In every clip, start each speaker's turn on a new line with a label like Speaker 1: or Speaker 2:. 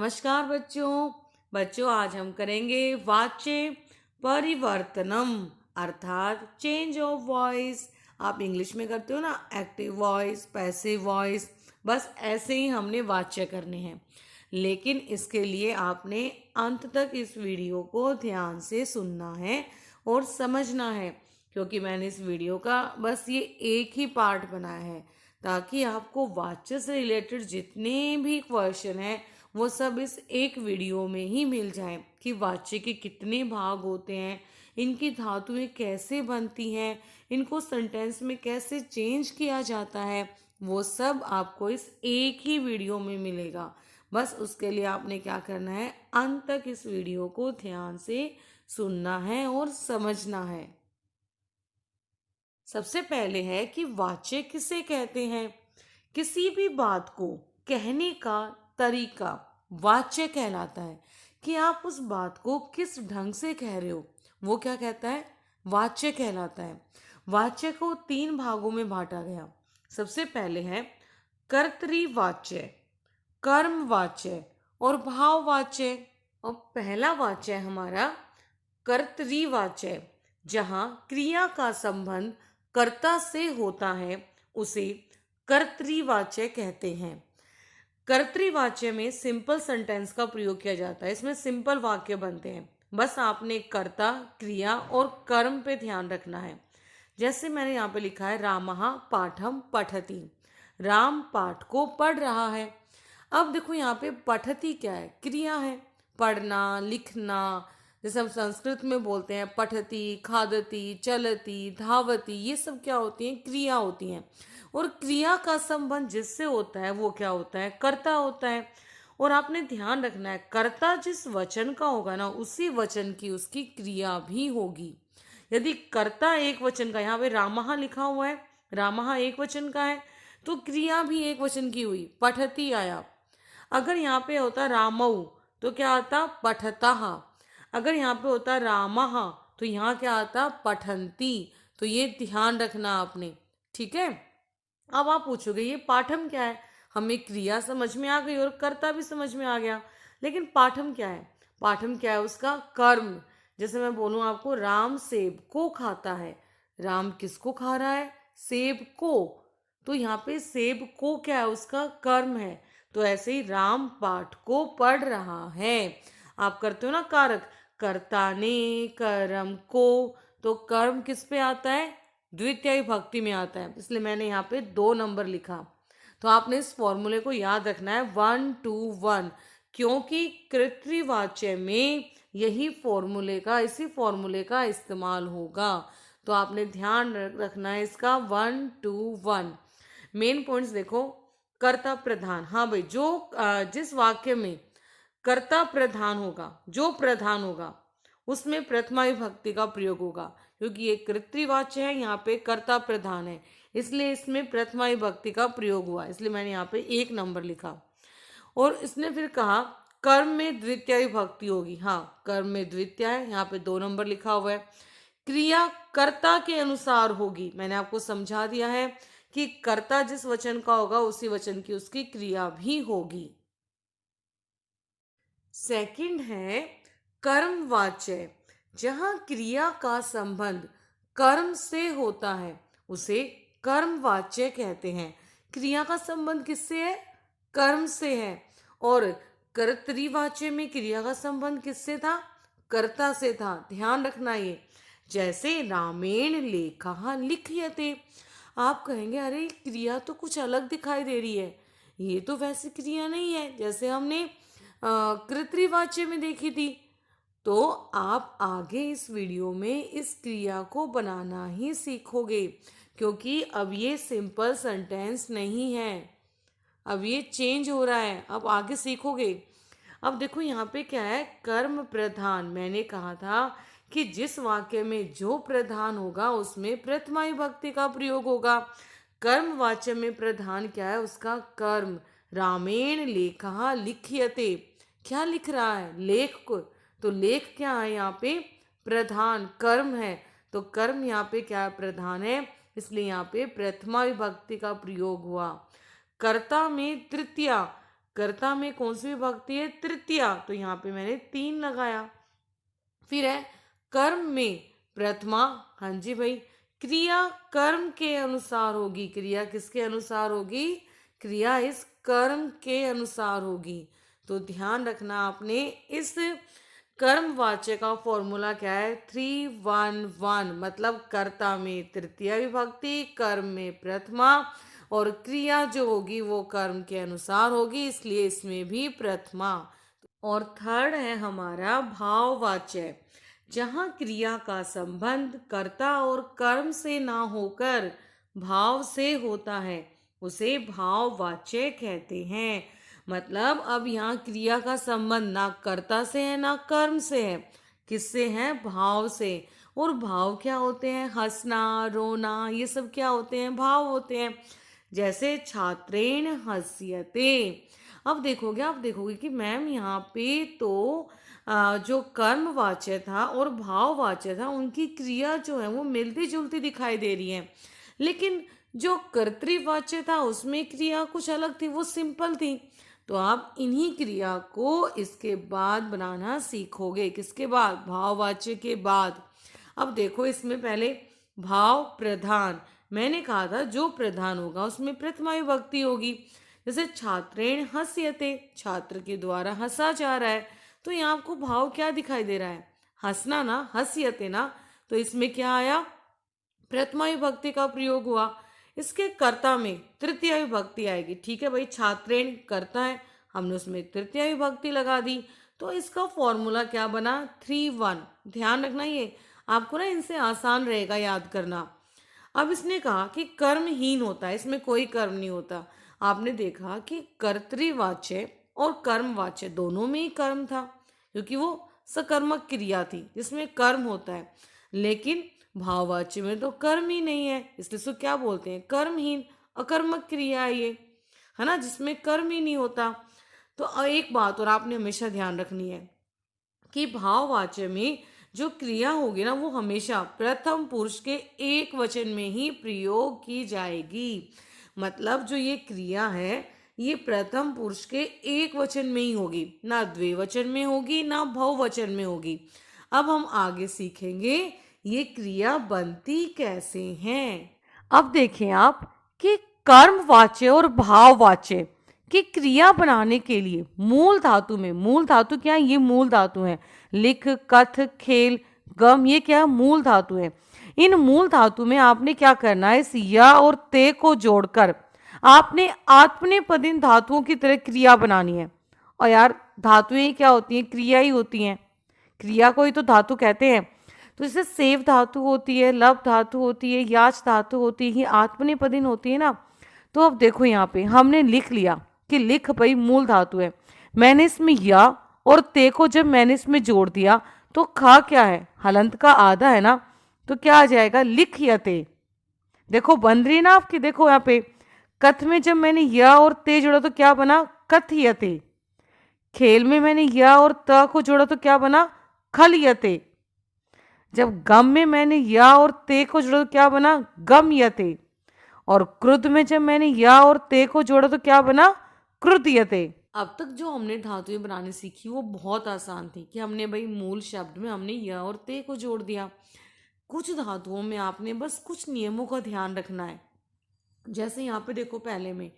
Speaker 1: नमस्कार बच्चों आज हम करेंगे वाच्य परिवर्तनम अर्थात चेंज ऑफ वॉइस। आप इंग्लिश में करते हो ना, एक्टिव वॉइस, पैसिव वॉइस, बस ऐसे ही हमने वाच्य करने हैं। लेकिन इसके लिए आपने अंत तक इस वीडियो को ध्यान से सुनना है और समझना है, क्योंकि मैंने इस वीडियो का बस ये एक ही पार्ट बनाया है ताकि आपको वाच्य से रिलेटेड जितने भी क्वेश्चन हैं वो सब इस एक वीडियो में ही मिल जाए कि वाच्य के कितने भाग होते हैं, इनकी धातुएं कैसे बनती हैं, इनको सेंटेंस में कैसे चेंज किया जाता है, वो सब आपको इस एक ही वीडियो में मिलेगा। बस उसके लिए आपने क्या करना है, अंत तक इस वीडियो को ध्यान से सुनना है और समझना है। सबसे पहले है कि वाच्य किसे कहते हैं। किसी भी बात को कहने का तरीका वाच्य कहलाता है। कि आप उस बात को किस ढंग से कह रहे हो, वो क्या कहता है, वाच्य कहलाता है। वाच्य को 3 भागों में बांटा गया। सबसे पहले है कर्तृवाच्य, कर्मवाच्य और भाववाच्य। और पहला वाच्य है हमारा कर्तृवाच्य, जहां क्रिया का संबंध कर्ता से होता है उसे कर्तृवाच्य कहते हैं। कर्तृवाच्य में सिंपल सेंटेंस का प्रयोग किया जाता है। इसमें सिंपल वाक्य बनते हैं। बस आपने कर्ता, क्रिया और कर्म पे ध्यान रखना है। जैसे मैंने यहाँ पे लिखा है रामः पाठम पठति, राम पाठ को पढ़ रहा है। अब देखो यहाँ पे पठति क्या है, क्रिया है, पढ़ना, लिखना। जैसे हम संस्कृत में बोलते हैं पठति, खादति, चलति, धावति, ये सब क्या होती हैं, क्रिया होती हैं। और क्रिया का संबंध जिससे होता है वो क्या होता है, कर्ता होता है। और आपने ध्यान रखना है, कर्ता जिस वचन का होगा ना, उसी वचन की उसकी क्रिया भी होगी। यदि कर्ता एक वचन का, यहाँ पे रामः लिखा हुआ है, रामः एक वचन का है, तो क्रिया भी एक वचन की हुई, पठति आया। अगर यहाँ पे होता रामौ तो क्या आता, पठतः। अगर यहाँ पे होता रामः तो यहाँ क्या आता, पठन्ति। तो ये ध्यान रखना आपने, ठीक है। अब आप पूछोगे ये पाठम क्या है। हमें क्रिया समझ में आ गई और कर्ता भी समझ में आ गया, लेकिन पाठम क्या है, पाठम क्या है, उसका कर्म। जैसे मैं बोलूं आपको, राम सेब को खाता है। राम किसको खा रहा है, सेब को। तो यहाँ पे सेब को क्या है, उसका कर्म है। तो ऐसे ही राम पाठ को पढ़ रहा है। आप करते हो ना कारक, कर्ता ने, कर्म को, तो कर्म किस पे आता है, द्वितीय भक्ति में आता है, इसलिए मैंने यहाँ पे 2 नंबर लिखा। तो आपने इस फॉर्मूले को याद रखना है 1 2 1, क्योंकि कृतवाच्य में यही फॉर्मूले का, इसी फॉर्मूले का इस्तेमाल होगा। तो आपने ध्यान रखना है इसका 1 2 1। मेन पॉइंट्स देखो, कर्ता प्रधान, हाँ भाई, जो जिस वाक्य में कर्ता प्रधान होगा, जो प्रधान होगा, उसमें प्रथमा विभक्ति का प्रयोग होगा। क्योंकि ये कृतवाच्य है, यहाँ पे कर्ता प्रधान है, इसलिए इसमें प्रथमा विभक्ति का प्रयोग हुआ, इसलिए मैंने यहाँ पे 1 नंबर लिखा। और इसने फिर कहा कर्म में द्वितीय विभक्ति होगी, हाँ कर्म में द्वितीय है, यहाँ पे 2 नंबर लिखा हुआ है। क्रिया कर्ता के अनुसार होगी, मैंने आपको समझा दिया है कि कर्ता जिस वचन का होगा उसी वचन की उसकी क्रिया भी होगी। सेकंड है कर्मवाच्य, जहां क्रिया का संबंध कर्म से होता है उसे कर्मवाच्य कहते हैं। क्रिया का संबंध किससे है, कर्म से है। और कर्तृवाच्य में क्रिया का संबंध किससे था, कर्ता से था। ध्यान रखना ये। जैसे रामेण लेखः लिख्यते, आप कहेंगे अरे क्रिया तो कुछ अलग दिखाई दे रही है, ये तो वैसी क्रिया नहीं है जैसे हमने कृतवाच्य में देखी थी। तो आप आगे इस वीडियो में इस क्रिया को बनाना ही सीखोगे, क्योंकि अब ये सिंपल सेंटेंस नहीं है, अब ये चेंज हो रहा है, अब आगे सीखोगे। अब देखो यहाँ पे क्या है, कर्म प्रधान। मैंने कहा था कि जिस वाक्य में जो प्रधान होगा उसमें प्रथमा विभक्ति का प्रयोग होगा। कर्म वाच्य में प्रधान क्या है, उसका कर्म। रामेण लेखः लिख्यते, क्या लिख रहा है, लेख को। तो लेख क्या है यहाँ पे, प्रधान, कर्म है। तो कर्म यहाँ पे क्या है, प्रधान है, इसलिए यहाँ पे प्रथमा विभक्ति का प्रयोग हुआ। कर्ता में तृतीया, कर्ता में कौन सी विभक्ति है? तृतीया, तो यहाँ पे मैंने 3 लगाया। फिर है कर्म में प्रथमा, हाँ जी भाई, क्रिया कर्म के अनुसार होगी। क्रिया किसके अनुसार होगी? क्रिया इस कर्म के अनुसार होगी। तो ध्यान रखना आपने, इस कर्मवाच्य का फॉर्मूला क्या है? 3-1-1, मतलब कर्ता में तृतीया विभक्ति, कर्म में प्रथमा, और क्रिया जो होगी वो कर्म के अनुसार होगी, इसलिए इसमें भी प्रथमा। और थर्ड है हमारा भाववाच्य, जहाँ क्रिया का संबंध कर्ता और कर्म से ना होकर भाव से होता है, उसे भाववाच्य कहते हैं। मतलब अब यहाँ क्रिया का संबंध ना कर्ता से है ना कर्म से है, किससे है? भाव से। और भाव क्या होते हैं? हंसना, रोना, ये सब क्या होते हैं? भाव होते हैं। जैसे छात्रेण हंस्यते। अब देखोगे, आप देखोगे कि मैम यहाँ पे तो जो कर्मवाच्य था और भाववाच्य था, उनकी क्रिया जो है वो मिलती जुलती दिखाई दे रही है, लेकिन जो कर्तृवाच्य था उसमें क्रिया कुछ अलग थी, वो सिंपल थी। तो आप इन्हीं क्रिया को इसके बाद बनाना सीखोगे। किसके बाद? भाववाच्य के बाद। अब देखो, इसमें पहले भाव प्रधान, मैंने कहा था जो प्रधान होगा उसमें प्रथमा विभक्ति होगी। जैसे छात्रेण हंस्यते, छात्र के द्वारा हंसा जा रहा है, तो यहाँ आपको भाव क्या दिखाई दे रहा है? हंसना ना, हंस्यते ना, तो इसमें क्या आया? प्रथमा विभक्ति का प्रयोग हुआ। इसके कर्ता में तृतीय विभक्ति आएगी। ठीक है भाई, छात्रेण कर्ता है, हमने उसमें तृतीय विभक्ति लगा दी, तो इसका फॉर्मूला क्या बना? 3-1। ध्यान रखना, ये आपको ना इनसे आसान रहेगा याद करना। अब इसने कहा कि कर्महीन होता है, इसमें कोई कर्म नहीं होता। आपने देखा कि कर्तृवाच्य और कर्मवाच्य दोनों में ही कर्म था, क्योंकि वो सकर्मक क्रिया थी जिसमें कर्म होता है, लेकिन भाववाच्य में तो कर्म ही नहीं है, इसलिए इसको क्या बोलते हैं? कर्महीन, अकर्मक क्रिया है ये, है ना, जिसमें कर्म ही नहीं होता। तो एक बात और आपने हमेशा ध्यान रखनी है कि भाववाच्य में जो क्रिया होगी ना वो हमेशा प्रथम पुरुष के एक वचन में ही प्रयोग की जाएगी। मतलब जो ये क्रिया है ये प्रथम पुरुष के एक वचन में ही होगी, ना द्विवचन में होगी ना बहुवचन में होगी। अब हम आगे सीखेंगे ये क्रिया बनती कैसे हैं। अब देखें आप कि कर्मवाच्य और भाववाच्य कि क्रिया बनाने के लिए मूल धातु में, मूल धातु क्या है? ये मूल धातु है। लिख, कथ, खेल, गम, ये क्या है? मूल धातु है। इन मूल धातु में आपने क्या करना है? इस या और ते को जोड़कर आपने आत्मनेपदिन धातुओं की तरह क्रिया बनानी है। और यार धातुएं क्या होती हैं? क्रिया ही होती हैं। क्रिया को ही तो धातु कहते हैं। तो जैसे सेव धातु होती है, लब धातु होती है, याच धातु होती है, ये आत्मनेपदिन होती है ना। तो अब देखो यहाँ पे हमने लिख लिया कि लिख भाई मूल धातु है, मैंने इसमें या और ते को जब मैंने इसमें जोड़ दिया तो खा क्या है? हलंत का आधा है ना, तो क्या आ जाएगा? लिख या ते। देखो बन रही ना आपकी, देखो यहाँ पे कथ में जब मैंने या और ते जोड़ा तो क्या बना? कथ या ते। खेल में मैंने या और त को जोड़ा तो क्या बना? खल या ते। जब गम में मैंने या और ते को जोड़ा तो क्या बना? गम या ते। और क्रुद्ध में जब मैंने या और ते को जोड़ा तो क्या बना? क्रुद्ध या ते। अब तक जो हमने धातुएं बनानी सीखी वो बहुत आसान थी कि हमने भाई मूल शब्द में हमने या और ते को जोड़ दिया। कुछ धातुओं में आपने बस कुछ नियमों का ध्यान रखना है। जैसे यहाँ पे देखो, पहले में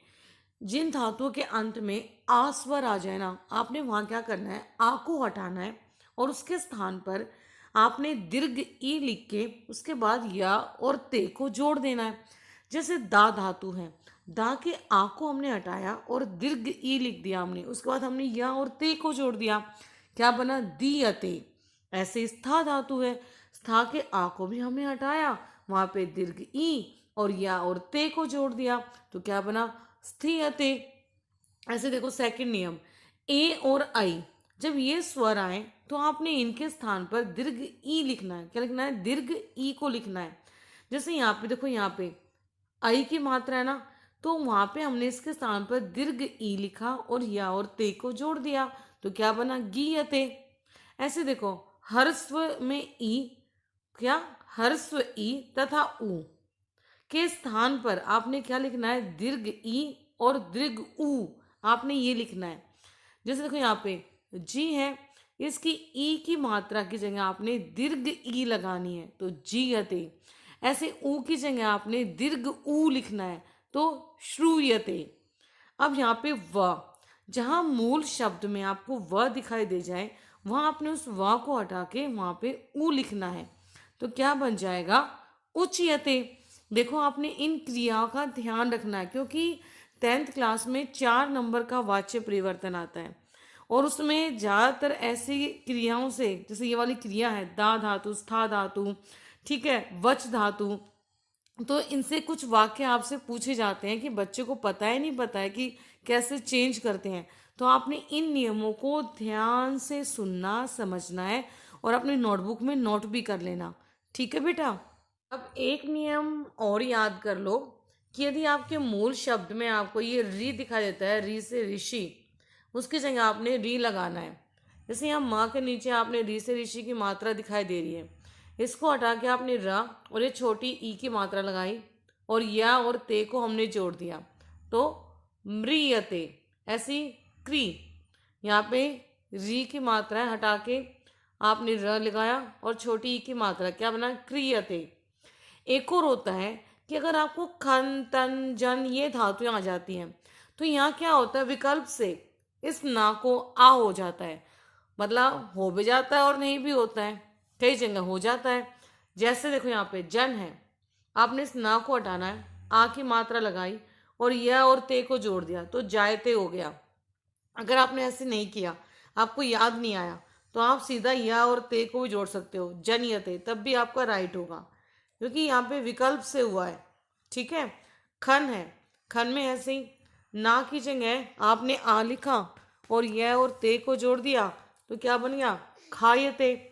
Speaker 1: जिन धातुओं के अंत में आ स्वर आ जाए ना, आपने वहां क्या करना है? आ को हटाना है और उसके स्थान पर आपने दीर्घ ई लिख के उसके बाद या और ते को जोड़ देना है। जैसे दा धातु है, दा के आ को हमने हटाया और दीर्घ ई लिख दिया हमने, उसके बाद हमने या और ते को जोड़ दिया, क्या बना? दीयते। ऐसे स्था धातु है, स्था के आ को भी हमने हटाया, वहां पे दीर्घ ई और या और ते को जोड़ दिया, तो क्या बना? स्थीयते। ऐसे देखो सेकंड नियम, ए और आई जब ये स्वर आए तो आपने इनके स्थान पर दीर्घ ई लिखना है। क्या लिखना है? दीर्घ ई को लिखना है। जैसे यहाँ पे देखो, यहाँ पे आई की मात्रा है ना, तो वहां पे हमने इसके स्थान पर दीर्घ ई लिखा और या और ते को जोड़ दिया, तो क्या बना? गीयते। ऐसे देखो हर्स्व में ई, क्या? हर्स्व ई तथा उ के स्थान पर आपने क्या लिखना है? दीर्घ ई और दीर्घ उ। आपने ये लिखना है। जैसे देखो यहाँ पे जी है, इसकी ई की मात्रा की जगह आपने दीर्घ ई लगानी है, तो जीयते। ऐसे ऊ की जगह आपने दीर्घ ऊ लिखना है, तो श्रूयते। अब यहाँ पे व, जहाँ मूल शब्द में आपको व दिखाई दे जाए वहाँ आपने उस व को हटा के वहाँ पे ऊ लिखना है, तो क्या बन जाएगा उच्यते। देखो आपने इन क्रियाओं का ध्यान रखना है, क्योंकि 10th क्लास में 4 नंबर का वाच्य परिवर्तन आता है और उसमें ज़्यादातर ऐसी क्रियाओं से, जैसे ये वाली क्रिया है दा धातु, स्था धातु, ठीक है, वच धातु, तो इनसे कुछ वाक्य आपसे पूछे जाते हैं कि बच्चे को पता है नहीं पता है कि कैसे चेंज करते हैं। तो आपने इन नियमों को ध्यान से सुनना समझना है और अपनी नोटबुक में नोट भी कर लेना, ठीक है बेटा। अब एक नियम और याद कर लो कि यदि आपके मूल शब्द में आपको ये री दिखाई देता है, री से ऋषि, उसकी जगह आपने री लगाना है। जैसे यहाँ माँ के नीचे आपने री से ऋषि की मात्रा दिखाई दे रही है, इसको हटा के आपने र और ये छोटी ई की मात्रा लगाई और या और ते को हमने जोड़ दिया, तो म्रियते। ऐसी क्री, यहाँ पे री की मात्रा है, हटा के आपने र लगाया और छोटी ई की मात्रा क्या बना, क्रियते। एक और होता है कि अगर आपको खन तन जन ये धातुएं आ जाती हैं, तो यहाँ क्या होता है, विकल्प से इस ना को आ हो जाता है, मतलब हो भी जाता है और नहीं भी होता है, कई जगह हो जाता है। जैसे देखो यहाँ पे जन है, आपने इस ना को हटाना है, आ की मात्रा लगाई और यह और ते को जोड़ दिया, तो जायते हो गया। अगर आपने ऐसे नहीं किया, आपको याद नहीं आया, तो आप सीधा या और ते को भी जोड़ सकते हो, जनियते, तब भी आपका राइट होगा, क्योंकि यहाँ पे विकल्प से हुआ है, ठीक है। खन है, खन में ऐसे ही ना की जगह आपने आ लिखा और यह और ते को जोड़ दिया, तो क्या बन गया, खायते।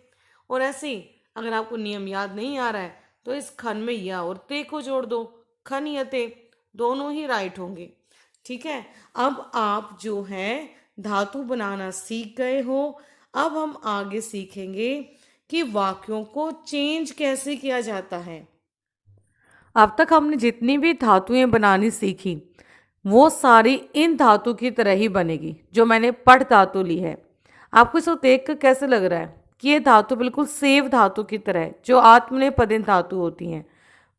Speaker 1: और ऐसे ही अगर आपको नियम याद नहीं आ रहा है तो इस खन में या और ते को जोड़ दो, खनियते, दोनों ही राइट होंगे, ठीक है। अब आप जो है धातु बनाना सीख गए हो। अब हम आगे सीखेंगे कि वाक्यों को चेंज कैसे किया जाता है। अब तक हमने जितनी भी धातुएं बनानी सीखी वो सारी इन धातु की तरह ही बनेगी जो मैंने पठ धातु ली है। आपको इसको देख कर कैसे लग रहा है कि ये धातु बिल्कुल सेव धातु की तरह है जो आत्मनेपदित धातु होती हैं।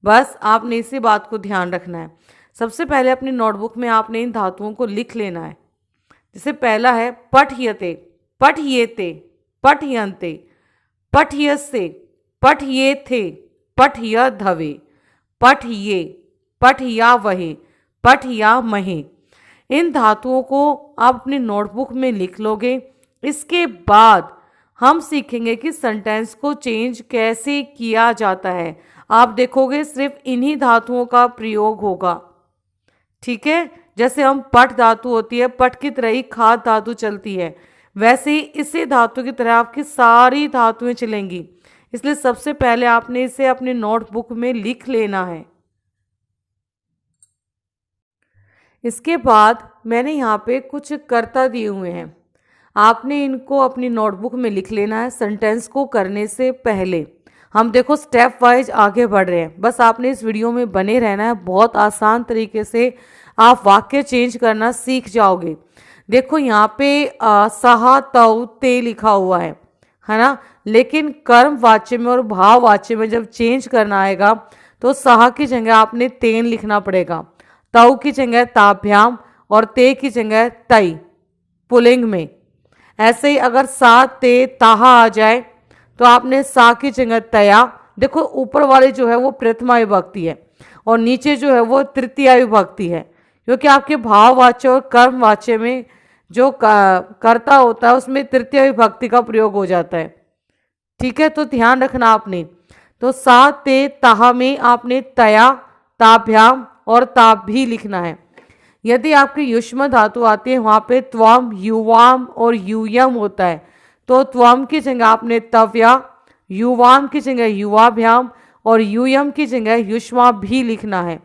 Speaker 1: बस आपने इसी बात को ध्यान रखना है। सबसे पहले अपनी नोटबुक में आपने इन धातुओं को लिख लेना है। जैसे पहला है पठयते, पठयेते, पठयन्ते, पठयसे, पठयेथे, पठयधवे, पठये, पठयावहे, पठयामहे। इन धातुओं को आप अपनी नोटबुक में लिख लोगे। इसके बाद हम सीखेंगे कि सेंटेंस को चेंज कैसे किया जाता है। आप देखोगे सिर्फ इन्हीं धातुओं का प्रयोग होगा, ठीक है। जैसे हम पठ धातु होती है, पठ की तरह ही खाद धातु चलती है, वैसे ही इसी धातु की तरह आपकी सारी धातुएं चलेंगी। इसलिए सबसे पहले आपने इसे अपनी नोटबुक में लिख लेना है। इसके बाद मैंने यहाँ पे कुछ कर्ता दिए हुए हैं, आपने इनको अपनी नोटबुक में लिख लेना है। सेंटेंस को करने से पहले हम देखो स्टेप वाइज आगे बढ़ रहे हैं, बस आपने इस वीडियो में बने रहना है। बहुत आसान तरीके से आप वाक्य चेंज करना सीख जाओगे। देखो यहाँ पे सहा तव ते लिखा हुआ है ना, लेकिन कर्म वाच्य में और भाव वाच्य में जब चेंज करना आएगा तो सहा की जगह आपने तेन लिखना पड़ेगा, तव की जगह ताभ्याम और ते की जगह तई पुलिंग में। ऐसे ही अगर सा ते ताहा आ जाए तो आपने सा की जगह तया। देखो ऊपर वाले जो है वो प्रथमा विभक्ति है और नीचे जो है वो तृतीया विभक्ति है, क्योंकि आपके भाव वाच्य और कर्म वाच्य में जो कर्ता होता है उसमें तृतीय विभक्ति का प्रयोग हो जाता है, ठीक है। तो ध्यान रखना आपने। तो सा ते ताहा में आपने तया, ताभ्याम और ताप भी लिखना है। यदि आपकी युष्म धातु आती है वहाँ पे त्वम, युवाम और यूयम होता है, तो त्वम की जगह आपने तव्या, युवाम की जगह युवाभ्याम और यूयम की जगह युष्मा भी लिखना है।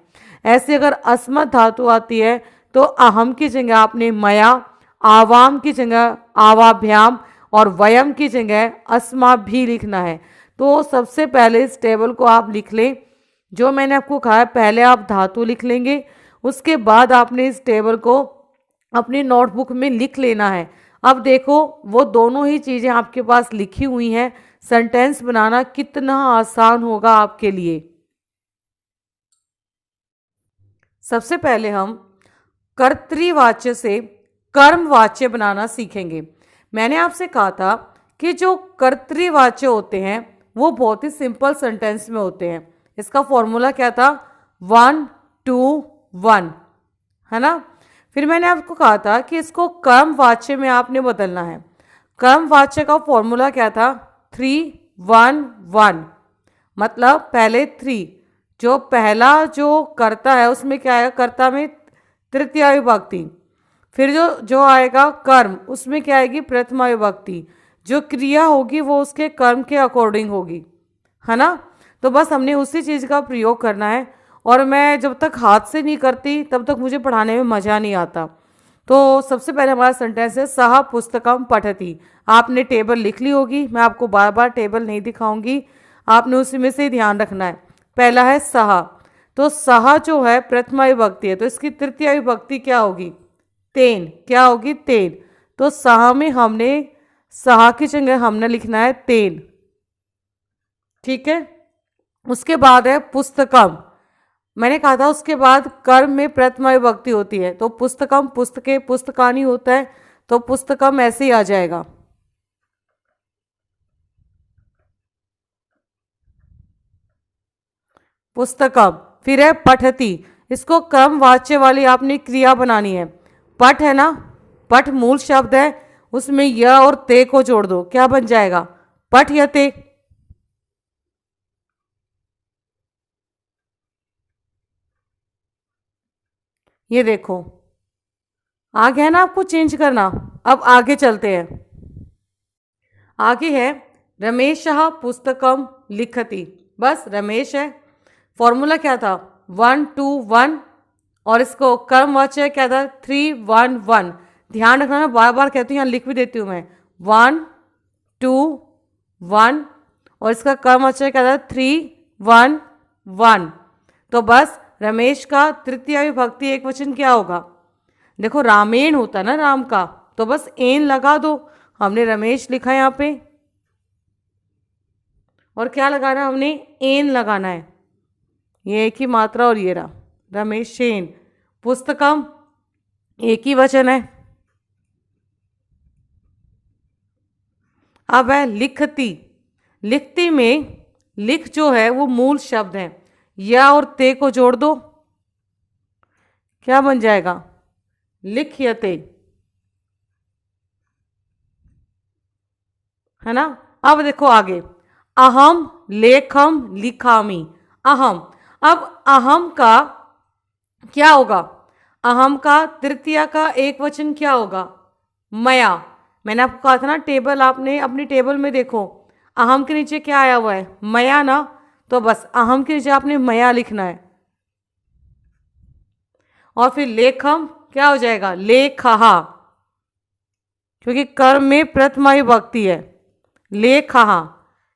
Speaker 1: ऐसे अगर अस्मत् धातु आती है तो अहम की जगह आपने मया, आवाम की जगह आवाभ्याम और वयम की जगह अस्मा भी लिखना है। तो सबसे पहले इस टेबल को आप लिख लें जो मैंने आपको कहा है। पहले आप धातु लिख लेंगे, उसके बाद आपने इस टेबल को अपनी नोटबुक में लिख लेना है। अब देखो वो दोनों ही चीज़ें आपके पास लिखी हुई हैं। सेंटेंस बनाना कितना आसान होगा आपके लिए। सबसे पहले हम कर्तृवाच्य से कर्मवाच्य बनाना सीखेंगे। मैंने आपसे कहा था कि जो कर्तृवाच्य होते हैं वो बहुत ही सिंपल सेंटेंस में होते हैं। इसका फॉर्मूला क्या था? 1 2 1, है ना। फिर मैंने आपको कहा था कि इसको कर्मवाच्य में आपने बदलना है। कर्मवाच्य का फॉर्मूला क्या था? 3 1 1। मतलब पहले 3, जो पहला जो कर्ता है उसमें क्या आएगा? कर्ता में तृतीया विभक्ति। फिर जो आएगा कर्म, उसमें क्या आएगी? प्रथमा विभक्ति। जो क्रिया होगी वो उसके कर्म के अकॉर्डिंग होगी, है ना। तो बस हमने उसी चीज़ का प्रयोग करना है। और मैं जब तक हाथ से नहीं करती तब तक मुझे पढ़ाने में मज़ा नहीं आता। तो सबसे पहले हमारा सेंटेंस है सह पुस्तकम पठति। आपने टेबल लिख ली होगी, मैं आपको बार बार टेबल नहीं दिखाऊंगी, आपने उसी में से ध्यान रखना है। पहला है सह, तो सह जो है प्रथमा विभक्ति है, तो इसकी तृतीय विभक्ति क्या होगी? तेन। क्या होगी? तेन। तो सह में हमने सह की जगह हमने लिखना है तेन, ठीक है। उसके बाद है पुस्तकम। मैंने कहा था उसके बाद कर्म में प्रथमा विभक्ति होती है, तो पुस्तकम पुस्तके पुस्तकानी होता है, तो पुस्तकम ऐसे ही आ जाएगा। पुस्तकम। फिर है पठति। इसको कर्मवाच्य वाली आपने क्रिया बनानी है। पठ है ना, पठ मूल शब्द है, उसमें य और ते को जोड़ दो, क्या बन जाएगा? पठ यते। ये देखो आ गया ना, आपको चेंज करना। अब आगे चलते हैं। आगे है रमेशः पुस्तकम लिखति। बस रमेश है। फॉर्मूला क्या था? 1 2 1। और इसको कर्मवाच्य क्या था? 3 1 1। ध्यान रखना, मैं बार बार कहती हूँ, यहाँ लिख भी देती हूँ मैं। 1 2 1। और इसका कर्मवाच्य क्या था? 3 1 1। तो बस रमेश का तृतीय विभक्ति एक वचन क्या होगा? देखो रामेण होता है ना राम का, तो बस एन लगा दो। हमने रमेश लिखा है यहाँ पे, और क्या लगाना है हमने? एन लगाना है। ये एक ही मात्रा, और ये रहा रमेशेन। पुस्तकम एक ही वचन है। अब है लिखती। लिखती में लिख जो है वो मूल शब्द है, या और ते को जोड़ दो, क्या बन जाएगा? लिख्यते, है ना। अब देखो आगे, अहम लेखम लिखामी। अहम। अब अहम का क्या होगा? अहम का तृतीया का एक वचन क्या होगा? मया। मैंने आपको कहा था ना, टेबल आपने अपनी टेबल में देखो, अहम के नीचे क्या आया हुआ है? मया ना। तो बस अहम के नीचे आपने मया लिखना है। और फिर लेखम क्या हो जाएगा? लेखहा, क्योंकि कर्म में प्रथमा विभक्ति है। लेखहा।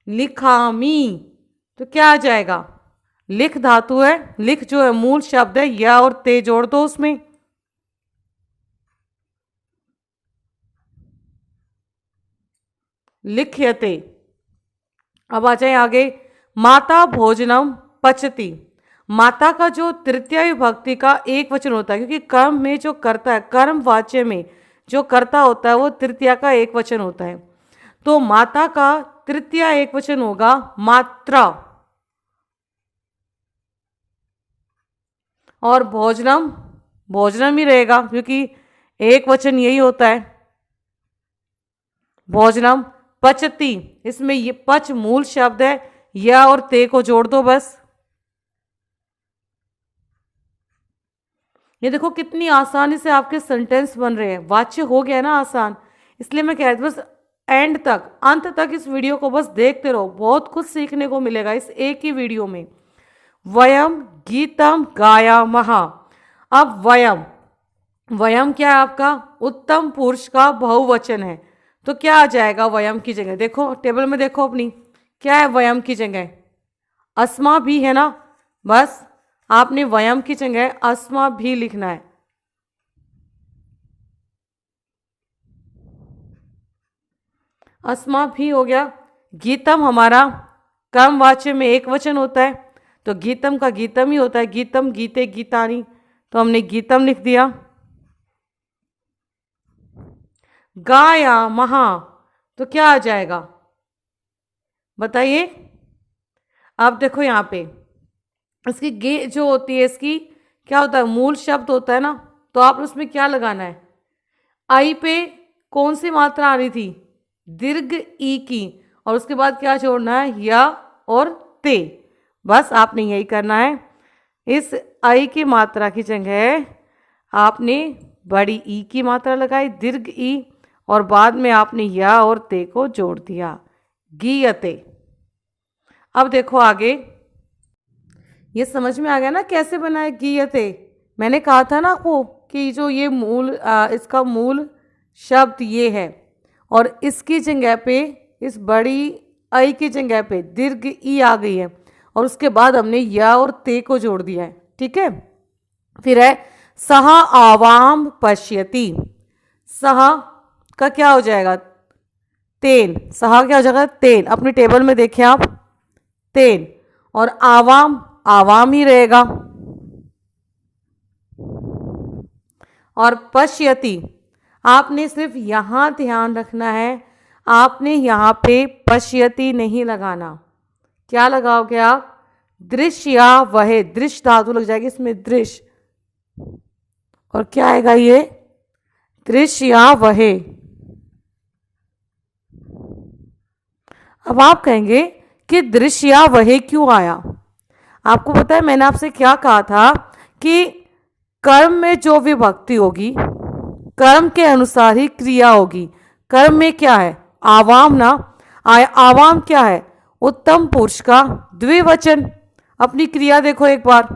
Speaker 1: लिखामी, तो क्या आ जाएगा? लिख धातु है, लिख जो है मूल शब्द है, या और ते जोड़ दो उसमें। लिख्यते। अब आ जाए आगे, माता भोजनम पचती। माता का जो तृतीय विभक्ति का एक वचन होता है, क्योंकि कर्म में जो कर्ता है, कर्म वाच्य में जो कर्ता होता है वो तृतीया का एक वचन होता है, तो माता का तृतीय एक वचन होगा मात्रा। और भोजनम, भोजनम ही रहेगा, क्योंकि एक वचन यही होता है। भोजनम पचती, इसमें ये पच मूल शब्द है, या और ते को जोड़ दो बस। ये देखो कितनी आसानी से आपके सेंटेंस बन रहे हैं। वाच्य हो गया ना आसान, इसलिए मैं कह रही थी बस एंड तक, अंत तक इस वीडियो को बस देखते रहो, बहुत कुछ सीखने को मिलेगा इस एक ही वीडियो में। वयम गीतम गायामः। अब वयम, वयम क्या है आपका? उत्तम पुरुष का बहुवचन है, तो क्या आ जाएगा वयम की जगह? देखो टेबल में देखो अपनी, क्या है वयम की जगह? अस्मा भी है ना। बस आपने वयम की जगह अस्मा भी लिखना है। अस्मा भी हो गया। गीतम हमारा कर्मवाच्य में एक वचन होता है, तो गीतम का गीतम ही होता है। गीतम, गीते, गीतानी, तो हमने गीतम लिख दिया। गाया महा, तो क्या आ जाएगा बताइए। अब देखो यहाँ पे इसकी गे जो होती है, इसकी क्या होता है, मूल शब्द होता है ना, तो आप उसमें क्या लगाना है, आई पे कौन सी मात्रा आ रही थी, दीर्घ ई की, और उसके बाद क्या जोड़ना है, या और ते। बस आपने यही करना है। इस आई की मात्रा की जगह आपने बड़ी ई की मात्रा लगाई, दीर्घ ई, और बाद में आपने या और ते को जोड़ दिया, गीयते। अब देखो आगे, ये समझ में आ गया ना कैसे बना है गीयते। मैंने कहा था ना आपको कि जो ये इसका मूल शब्द ये है, और इसकी जगह पे, इस बड़ी आई की जगह पे दीर्घ ई आ गई है, और उसके बाद हमने या और ते को जोड़ दिया है। ठीक है, फिर है सह आवाम पश्यति। सह का क्या हो जाएगा, तेन। सह क्या हो जाएगा, तेन। अपने टेबल में देखें आप, तेन। और आवाम, आवाम ही रहेगा। और पश्यति, आपने सिर्फ यहां ध्यान रखना है, आपने यहां पे पश्यति नहीं लगाना। क्या लगाओगे आप, दृश्य या वह, दृश्य धातु लग जाएगी इसमें, दृश्य, और क्या आएगा ये, दृश्य या वह। अब आप कहेंगे कि दृश्य या वह क्यों आया। आपको पता है मैंने आपसे क्या कहा था कि कर्म में जो विभक्ति होगी, कर्म के अनुसार ही क्रिया होगी। कर्म में क्या है, आवाम ना, आवाम क्या है, उत्तम पुरुष का द्विवचन। अपनी क्रिया देखो एक बार,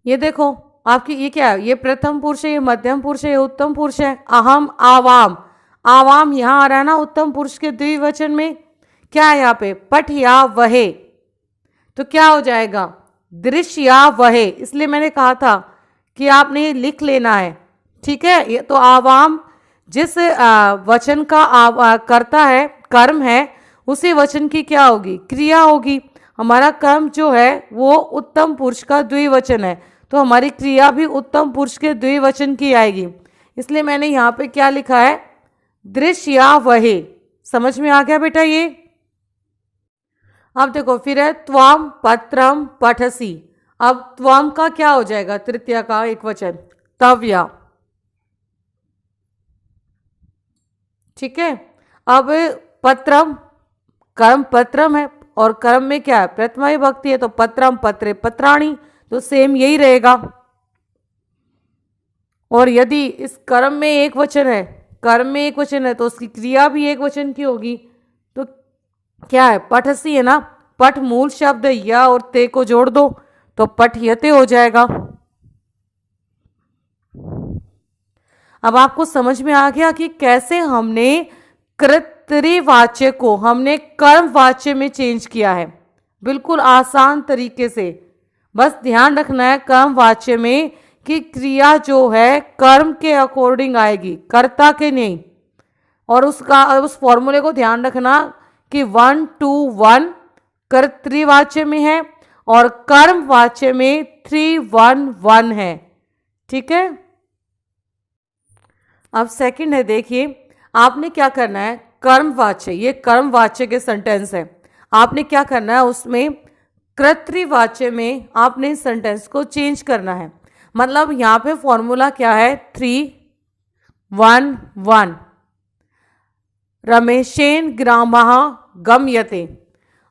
Speaker 1: ये देखो आपकी, ये क्या है, ये प्रथम पुरुष है, ये मध्यम पुरुष है, ये उत्तम पुरुष है। अहम आवाम, आवाम यहां आ रहा है ना उत्तम पुरुष के द्विवचन में। क्या है यहाँ पे, पठ या वहे, तो क्या हो जाएगा, दृश्य या वहे। इसलिए मैंने कहा था कि आपने लिख लेना है। ठीक है, ये तो आवाम जिस वचन का करता है, कर्म है, उसी वचन की क्या होगी, क्रिया होगी। हमारा कर्म जो है वो उत्तम पुरुष का द्विवचन है, तो हमारी क्रिया भी उत्तम पुरुष के द्विवचन की आएगी। इसलिए मैंने यहाँ पे क्या लिखा है, दृश्य या वहे। समझ में आ गया बेटा ये। अब देखो फिर है त्वाम पत्रम पठसी। अब त्वाम का क्या हो जाएगा, तृतीया का एक वचन, तव्या। ठीक है, अब पत्रम, कर्म पत्रम है, और कर्म में क्या है, प्रथमा विभक्ति है, तो पत्रम पत्रे पत्राणी, तो सेम यही रहेगा। और यदि इस कर्म में एक वचन है, कर्म में एक वचन है, तो उसकी क्रिया भी एक वचन की होगी। तो क्या है, पठसी है ना, पठ मूल शब्द है, या और ते को जोड़ दो तो पठयते हो जाएगा। अब आपको समझ में आ गया कि कैसे हमने कर्तृवाच्य को हमने कर्मवाच्य में चेंज किया है, बिल्कुल आसान तरीके से। बस ध्यान रखना है कर्मवाच्य में कि क्रिया जो है कर्म के अकॉर्डिंग आएगी, कर्ता के नहीं। और उस फॉर्मूले को ध्यान रखना कि 1 to 1 कर्तृवाच्य में है और कर्मवाच्य में 3 1 1 है। ठीक है, अब सेकंड है, देखिए आपने क्या करना है, कर्मवाच्य, ये कर्मवाच्य के सेंटेंस है, आपने क्या करना है, उसमें कर्तृवाच्य में आपने सेंटेंस को चेंज करना है। मतलब यहाँ पे फॉर्मूला क्या है, 3 1 1। रमेशेन ग्रामः गम्यते।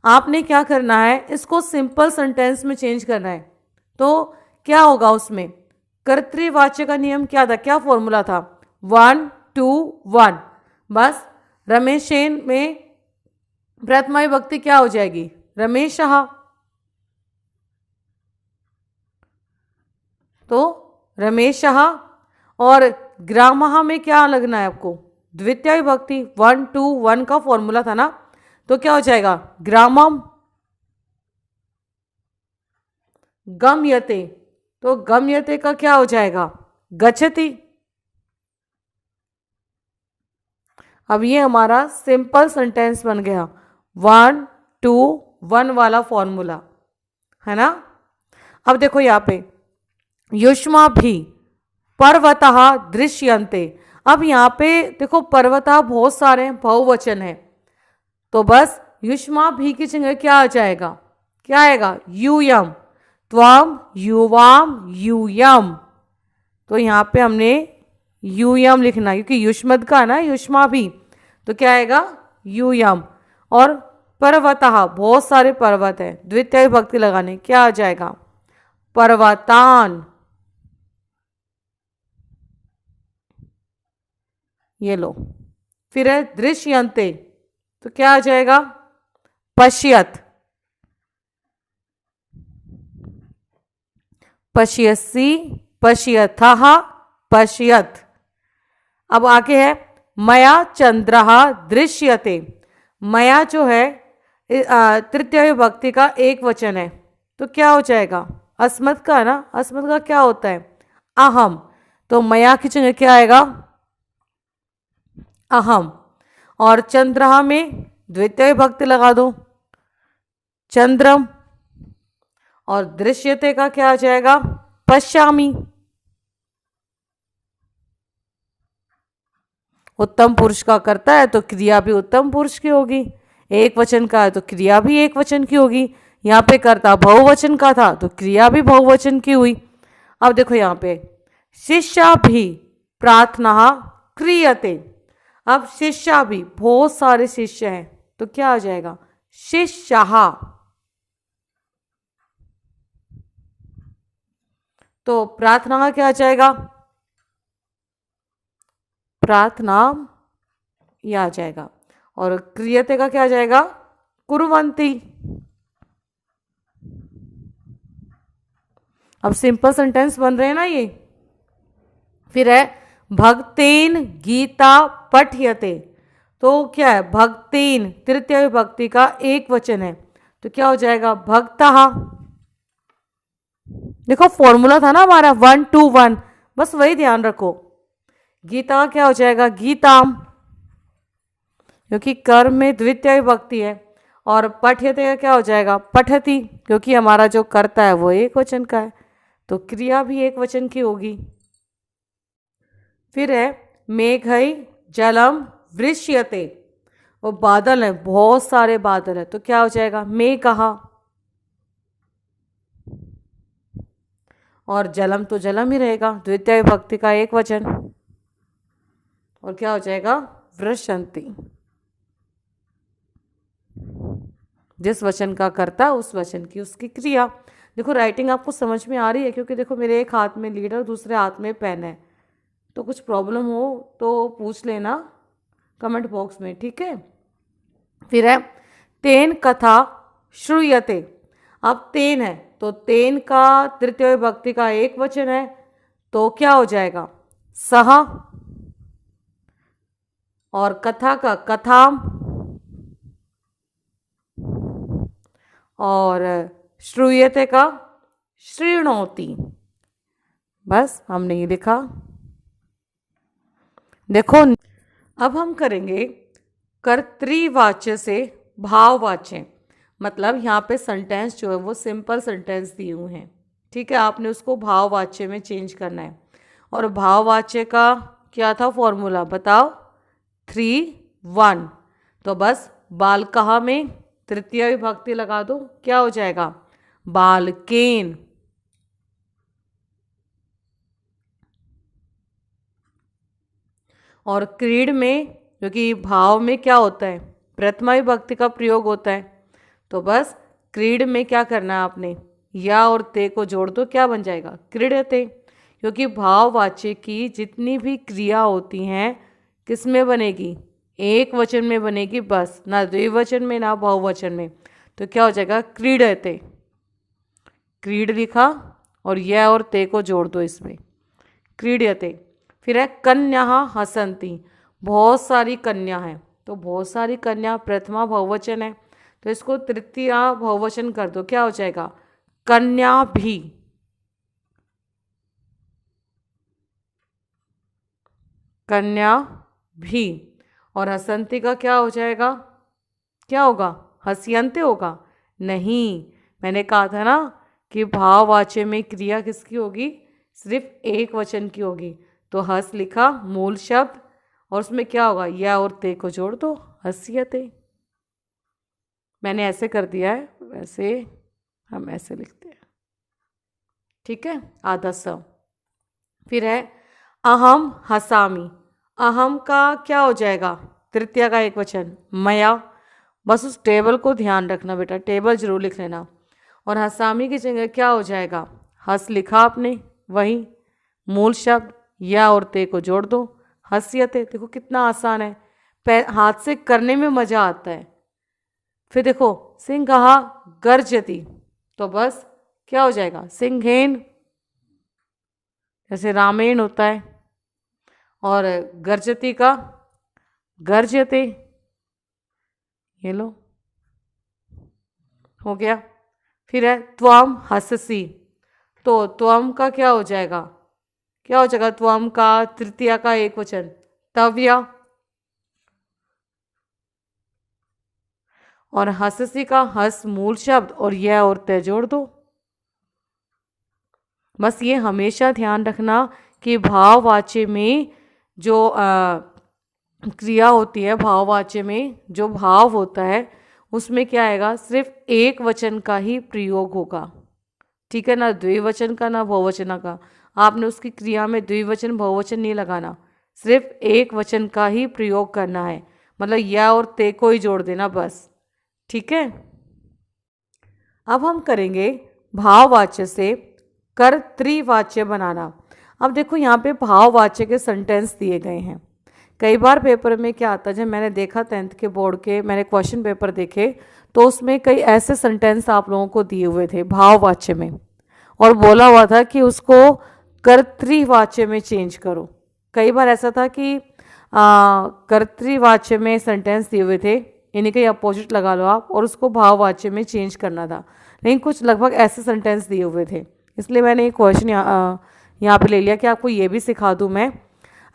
Speaker 1: आपने क्या करना है, इसको सिंपल सेंटेंस में चेंज करना है। तो क्या होगा, उसमें कर्तृवाच्य का नियम क्या था, क्या फॉर्मूला था, 1 2 1। बस रमेशेन में प्रथमा विभक्ति क्या हो जाएगी, रमेशः, तो रमेशः। और ग्रामः में क्या लगना है आपको, द्वितीय विभक्ति, 1 2 1 का फॉर्मूला था ना, तो क्या हो जाएगा, ग्रामम। गम्यते, तो गम्यते का क्या हो जाएगा, गच्छति। अब ये हमारा सिंपल सेंटेंस बन गया, 1 2 1 वाला फॉर्मूला, है ना। अब देखो यहाँ पे युष्माभि पर्वतः दृश्यन्ते। अब यहाँ पे देखो पर्वतः बहुत सारे हैं, बहुवचन है, तो बस युष्माभि की जगह क्या आ जाएगा, क्या आएगा, यूयम, त्वम युवाम यूयम। तो यहाँ पे हमने यूयम लिखना है क्योंकि युष्मद का ना युष्माभि, तो क्या आएगा यूयम। और पर्वतः बहुत सारे पर्वत है, द्वितीय विभक्ति लगाने, क्या आ जाएगा, पर्वतान। ये लो, फिर है दृश्यन्ते, तो क्या आ जाएगा, पश्यत, पश्यसि पश्यथः पश्यत। अब आगे है मया चंद्रः दृश्यते। मया जो है तृतीय विभक्ति का एक वचन है, तो क्या हो जाएगा, अस्मत् का ना, अस्मत् का क्या होता है, अहम, तो मया की जगह क्या आएगा, अहम। और चंद्रः में द्वितीय विभक्ति लगा दो, चंद्रम। और दृश्यते का क्या आ जाएगा, पश्यामी। उत्तम पुरुष का करता है तो क्रिया भी उत्तम पुरुष की होगी, एक वचन का है तो क्रिया भी एक वचन की होगी। यहाँ पे कर्ता बहुवचन का था तो क्रिया भी बहुवचन की हुई। अब देखो यहाँ पे शिष्या भी प्रार्थना क्रियते। अब शिष्या भी बहुत सारे शिष्य हैं, तो क्या आ जाएगा, शिष्या। तो प्रार्थना का क्या आ जाएगा, प्रार्थना, यह आ जाएगा। और क्रियते का क्या आ जाएगा, कुर्वन्ति। अब सिंपल सेंटेंस बन रहे हैं ना ये। फिर है भक्तेन गीता पठ्यते, तो क्या है, भक्तेन तृतीय विभक्ति का एक वचन है, तो क्या हो जाएगा, भक्तः। देखो फॉर्मूला था ना हमारा 1 2 1, बस वही ध्यान रखो। गीता क्या हो जाएगा, गीताम, क्योंकि कर्म में द्वितीय विभक्ति है। और पठ्यते का क्या हो जाएगा, पठति, क्योंकि हमारा जो कर्ता है वो एक वचन का है, तो क्रिया भी एक वचन की होगी। फिर है मेघई जलम वृष्यते, वो बादल है, बहुत सारे बादल है, तो क्या हो जाएगा, मेघः। और जलम तो जलम ही रहेगा, द्वितीय विभक्ति का एक वचन, और क्या हो जाएगा, वृषंती। जिस वचन का कर्ता उस वचन की उसकी क्रिया। देखो राइटिंग आपको समझ में आ रही है, क्योंकि देखो मेरे एक हाथ में लीडर दूसरे हाथ में पेन है, तो कुछ प्रॉब्लम हो तो पूछ लेना कमेंट बॉक्स में, ठीक है। फिर है तेन कथा श्रूयते। अब तेन है तो तेन का तृतीय विभक्ति का एक वचन है, तो क्या हो जाएगा, सह। और कथा का कथाम। और श्रूयते का श्रीणोति। बस हमने ये लिखा। देखो अब हम करेंगे कर्तृवाच्य से भाववाच्य, मतलब यहाँ पे सेंटेंस जो है वो सिंपल सेंटेंस दिए हुए हैं, ठीक है, आपने उसको भाववाच्य में चेंज करना है। और भाववाच्य का क्या था फॉर्मूला बताओ, 3 1, तो बस बालकः में तृतीय विभक्ति लगा दो, क्या हो जाएगा, बालकेन। और क्रीड में, क्योंकि भाव में क्या होता है, प्रथमा विभक्ति का प्रयोग होता है, तो बस क्रीड में क्या करना है आपने, या और ते को जोड़ दो, क्या बन जाएगा, क्रीडते। क्योंकि भाववाच्य की जितनी भी क्रिया होती हैं किस में बनेगी, एक वचन में बनेगी, बस ना द्विवचन में ना बहुवचन में, तो क्या हो जाएगा, क्रीडते। क्रीड लिखा और यह और ते को जोड़ दो इसमें, क्रीड्यते। फिर है कन्या हसंती, बहुत सारी कन्या हैं, तो बहुत सारी कन्या प्रथमा बहुवचन है, तो इसको तृतीय बहुवचन कर दो, क्या हो जाएगा, कन्या भी। कन्या भी। और हसंती का क्या हो जाएगा, क्या होगा, हस्यन्ते होगा। नहीं, मैंने कहा था ना कि भाववाच्य में क्रिया किसकी होगी, सिर्फ एक वचन की होगी। तो हस लिखा मूल शब्द और उसमें क्या होगा, या और ते को जोड़ दो, हस्यते। मैंने ऐसे कर दिया है, वैसे हम ऐसे लिखते हैं, ठीक है, आधा स। फिर है अहम हसामी। अहम का क्या हो जाएगा, तृतीया का एक वचन, मया। बस उस टेबल को ध्यान रखना बेटा, टेबल जरूर लिख लेना। और हसामी की जगह क्या हो जाएगा, हस लिखा आपने, वही मूल शब्द, या और ते को जोड़ दो, हस्यते। देखो कितना आसान है, हाथ से करने में मजा आता है। फिर देखो सिंह कहा गर्जती, तो बस क्या हो जाएगा, सिंहेन, जैसे रामेण होता है। और गर्जती का गर्जते, ये लो, हो गया। फिर है त्वम हससी, तो त्वम का क्या हो जाएगा, क्या हो जाएगा, त्वम का तृतीया का एक वचन, तव्या। और हससी का हस मूल शब्द और यह और ते जोड़ दो। बस ये हमेशा ध्यान रखना कि भाववाच्य में जो क्रिया होती है, भाववाच्य में जो भाव होता है उसमें क्या आएगा, सिर्फ एक वचन का ही प्रयोग होगा, ठीक है ना, द्विवचन का ना बहुवचन का। आपने उसकी क्रिया में द्विवचन बहुवचन नहीं लगाना, सिर्फ एक वचन का ही प्रयोग करना है, मतलब या और ते को ही जोड़ देना बस, ठीक है। अब हम करेंगे भाववाच्य से कर्तृवाच्य बनाना। अब देखो यहाँ पे भाववाच्य के सेंटेंस दिए गए हैं। कई बार पेपर में क्या आता है, जब मैंने देखा 10th के बोर्ड के मैंने क्वेश्चन पेपर देखे, तो उसमें कई ऐसे सेंटेंस आप लोगों को दिए हुए थे भाववाच्य में, और बोला हुआ था कि उसको कर्तृवाच्य में चेंज करो। कई बार ऐसा था कि कर्तृवाच्य में सेंटेंस दिए हुए थे, इन्हीं के अपोजिट लगा लो आप, और उसको भाववाच्य में चेंज करना था। लेकिन कुछ लगभग ऐसे सेंटेंस दिए हुए थे, इसलिए मैंने ये क्वेश्चन यहाँ पे ले लिया कि आपको ये भी सिखा दूँ मैं।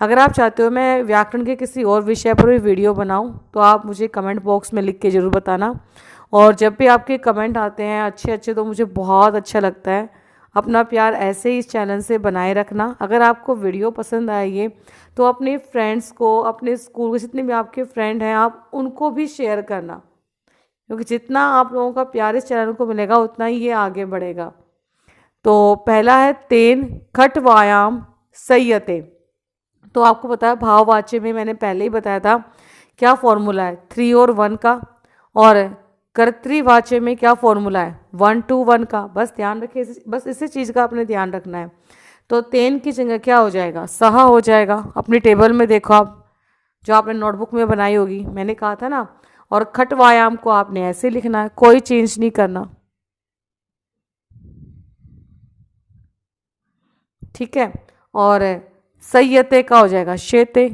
Speaker 1: अगर आप चाहते हो मैं व्याकरण के किसी और विषय पर भी वीडियो बनाऊं, तो आप मुझे कमेंट बॉक्स में लिख के ज़रूर बताना। और जब भी आपके कमेंट आते हैं अच्छे अच्छे, तो मुझे बहुत अच्छा लगता है। अपना प्यार ऐसे ही इस चैनल से बनाए रखना। अगर आपको वीडियो पसंद आएगी तो अपने फ्रेंड्स को, अपने स्कूल के जितने भी आपके फ्रेंड हैं, आप उनको भी शेयर करना, क्योंकि जितना आप लोगों का प्यार इस चैनल को मिलेगा उतना ही ये आगे बढ़ेगा। तो पहला है तेन खटवायाम संयते। तो आपको पता है भाववाच्य में मैंने पहले ही बताया था क्या फॉर्मूला है, 3 और 1 का। और कर्तृवाच्य में क्या फॉर्मूला है, 1 to 1 का। बस ध्यान रखिए, बस इसी चीज़ का आपने ध्यान रखना है। तो तेन की जगह क्या हो जाएगा, सहा हो जाएगा। अपनी टेबल में देखो आप, जो आपने नोटबुक में बनाई होगी, मैंने कहा था ना। और खटवायाम को आपने ऐसे लिखना है, कोई चेंज नहीं करना, ठीक है। और संयते का हो जाएगा शेते,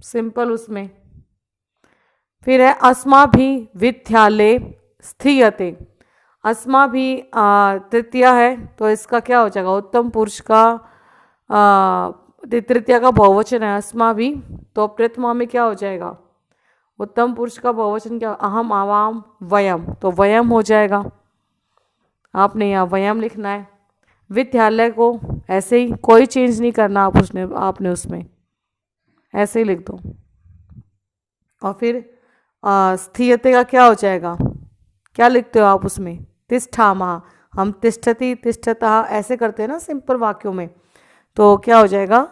Speaker 1: सिंपल उसमें। फिर है अस्मा भी विद्यालय स्थीयते। अस्मा भी तृतीया है, तो इसका क्या हो जाएगा, उत्तम पुरुष का तृतीया का बहुवचन है अस्मा भी, तो प्रथमा में क्या हो जाएगा, उत्तम पुरुष का बहुवचन क्या, अहम आवाम वयम, तो वयम हो जाएगा। आपने यहाँ वयम लिखना है। विद्यालय को ऐसे ही, कोई चेंज नहीं करना आपने उसमें ऐसे ही लिख दो। और फिर स्थीयते का क्या हो जाएगा, क्या लिखते हो आप उसमें, तिष्ठामः। हम तिष्ठति तिष्ठतः ऐसे करते हैं ना सिंपल वाक्यों में, तो क्या हो जाएगा,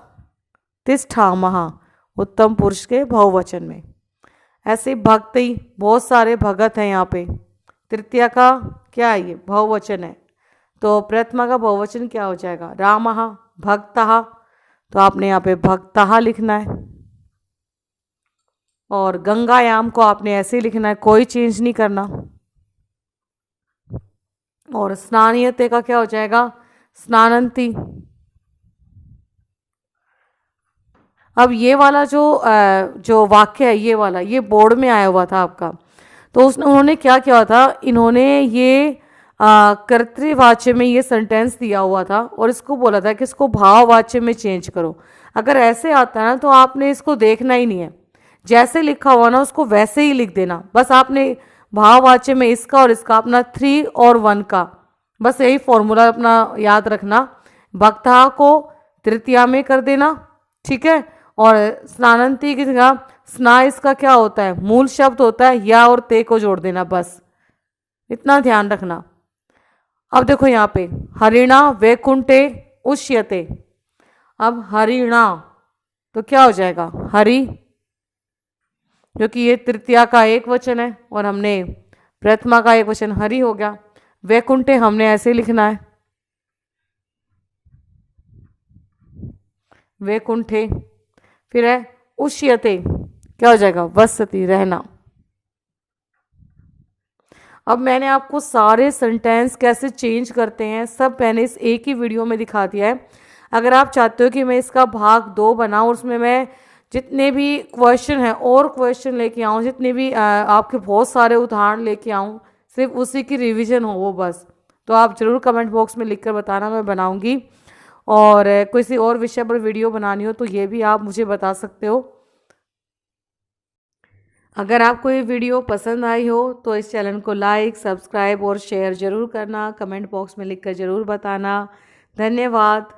Speaker 1: तिष्ठामः, उत्तम पुरुष के बहुवचन में। ऐसे भक्ति, बहुत सारे भगत हैं यहाँ पे। तृतीया का क्या है, ये बहुवचन है, तो प्रथमा का बहुवचन क्या हो जाएगा, रामः भक्तः, तो आपने यहाँ पे भक्तः लिखना है। और गंगायाम को आपने ऐसे ही लिखना है, कोई चेंज नहीं करना। और स्नानीयते का क्या हो जाएगा, स्नानंती। अब ये वाला जो वाक्य है, ये वाला, ये बोर्ड में आया हुआ था आपका, तो उन्होंने क्या किया था, इन्होंने ये कर्तृवाच्य में ये सेंटेंस दिया हुआ था और इसको बोला था कि इसको भाववाच्य में चेंज करो। अगर ऐसे आता है ना तो आपने इसको देखना ही नहीं है, जैसे लिखा हुआ ना उसको वैसे ही लिख देना। बस आपने भाववाच्य में इसका और इसका अपना 3 और 1 का बस यही फॉर्मूला अपना याद रखना। भक्ता को तृतीया में कर देना, ठीक है। और स्नानंती की जगह स्ना इसका क्या होता है, मूल शब्द होता है, या और ते को जोड़ देना, बस इतना ध्यान रखना। अब देखो यहाँ पे हरिणा वैकुंठे उष्यते। अब हरिणा तो क्या हो जाएगा, हरि, क्योंकि ये तृतीया का एक वचन है और हमने प्रथमा का एक वचन हरि हो गया। वैकुंठे हमने ऐसे लिखना है, वैकुंठे। फिर है उष्यते, क्या हो जाएगा, वसति, रहना। अब मैंने आपको सारे सेंटेंस कैसे चेंज करते हैं सब मैंने इस एक ही वीडियो में दिखा दिया है। अगर आप चाहते हो कि मैं इसका भाग 2 बनाऊं और उसमें मैं जितने भी क्वेश्चन हैं और क्वेश्चन लेके आऊँ, जितने भी आपके बहुत सारे उदाहरण लेके आऊँ, सिर्फ उसी की रिवीजन हो वो बस, तो आप ज़रूर कमेंट बॉक्स में लिख कर बताना, मैं बनाऊँगी। और किसी और विषय पर वीडियो बनानी हो तो ये भी आप मुझे बता सकते हो। अगर आपको ये वीडियो पसंद आई हो तो इस चैनल को लाइक, सब्सक्राइब और शेयर ज़रूर करना। कमेंट बॉक्स में लिखकर ज़रूर बताना। धन्यवाद।